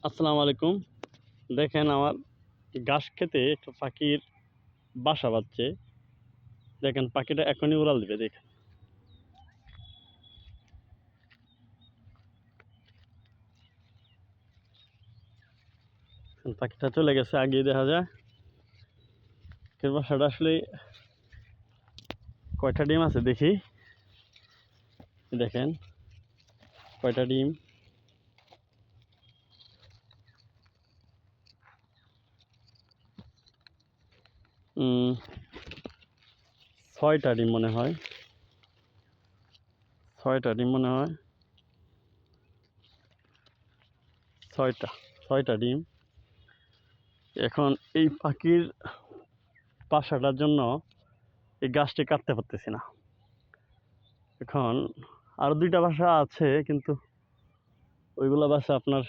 আসসালামু আলাইকুম। দেখেন আমার ঘাস খেতে একটা পাখির বাসা বাঁধছে। দেখেন পাখিটা এখনই উড়াল দিবে দেখেন। পাখিটা চলে গেছে আগেই দেখা যায়। পাখির বাসাটা আসলে কয়টা ডিম আছে দেখি। দেখেন কয়টা ডিম। উম ৬টা ডিম মনে হয়। ৬টা ডিম মনে হয়। ৬টা ডিম। এখন এই পাখির বাসাটার জন্য এই গাছটি কাটতে পারতেছি না। এখন আরো ২টা বাসা আছে কিন্তু ওইগুলা বাসা আপনার